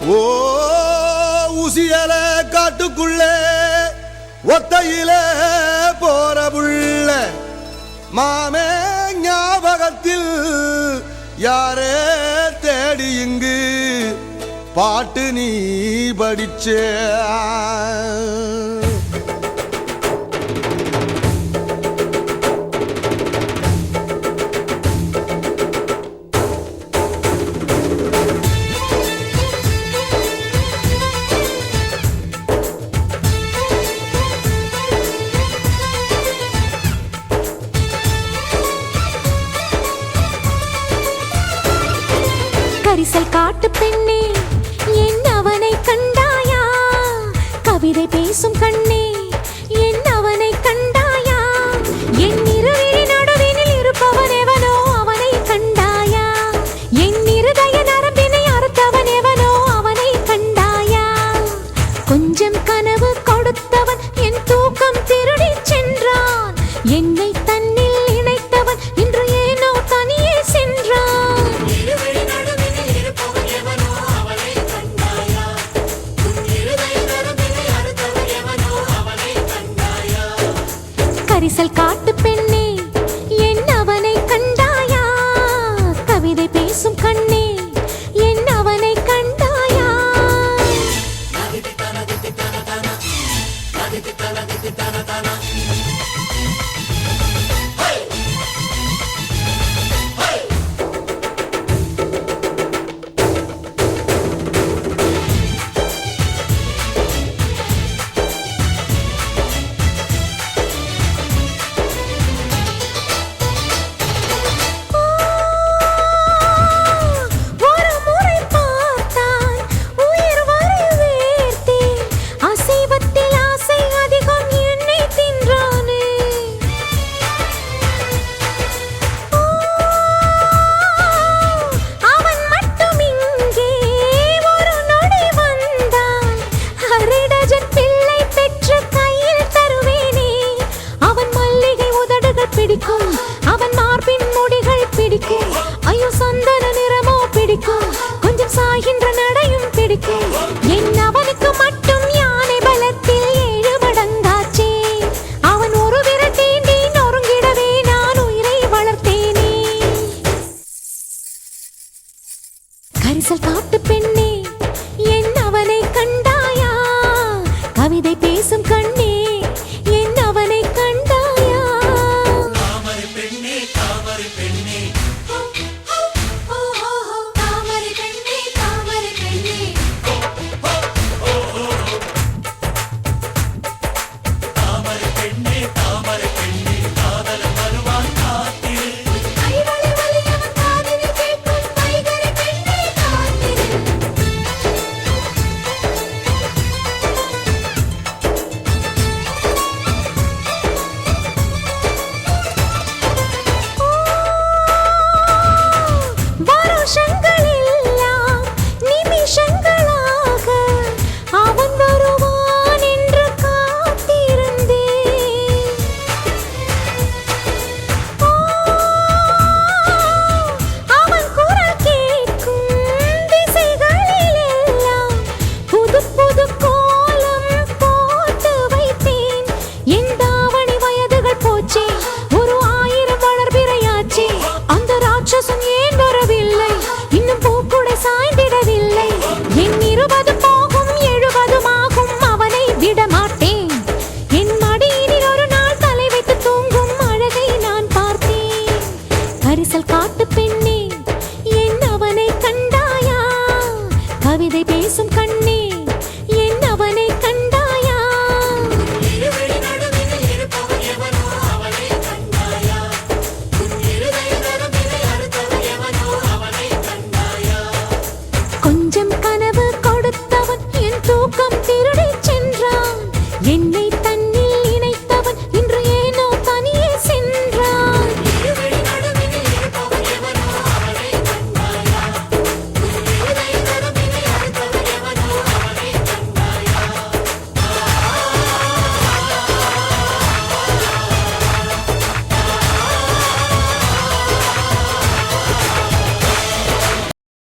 ஓ உசியல காட்டுக்குள்ளே ஒத்தையில போற புள்ள மாமே ஞாபகத்தில் யாரே தேடி இங்கு பாட்டு நீ படிச்ச கரிசல் காட்டு பெண்ணே என் அவனை கண்டாயா கவிதை பேசும் கண்ணே என் அவனை கண்டாயா என் இருவிழி நடுவினில் இருப்பவன் எவனோ அவனை கண்டாயா என் இருதய நரம்பினை அறுத்தவன் எவனோ அவனை கண்டாயா கொஞ்சம் கனவு கொடுத்தவன் என் தூக்கம் திருடி சென்றான் என்னை தன்னில் இணைத்தவன் இன்று ஏனோ தனியே சென்றான் கரிசல் காட்டு பெண்ணே என் அவனை கண்டாயா கவிதை பேசும் கண்ணே என் அவனை கண்டாயா அவன் மார்பின் முடிகள் பிடிக்கும் ஐயோ சந்தன நிறமோ பிடிக்கும் கொஞ்சம் சாகின்ற நடையும் பிடிக்கும் என் அவனுக்கு மட்டும் யானை பலத்தில் 7 மடங்காச்சே அவன் ஒரு விரட்டேண்டி நொறுங்கிடவே நான் உயிரை வளர்த்தேனே கரிசல் காட்டு பெண்ணே என் அவனை கண்டாயா கவிதை பேசும் கண்ணே என் அவனை கண்டாயா கரிசல் காட்டு பெண்ணே என் அவனை கண்டாயா கவிதை பேசும்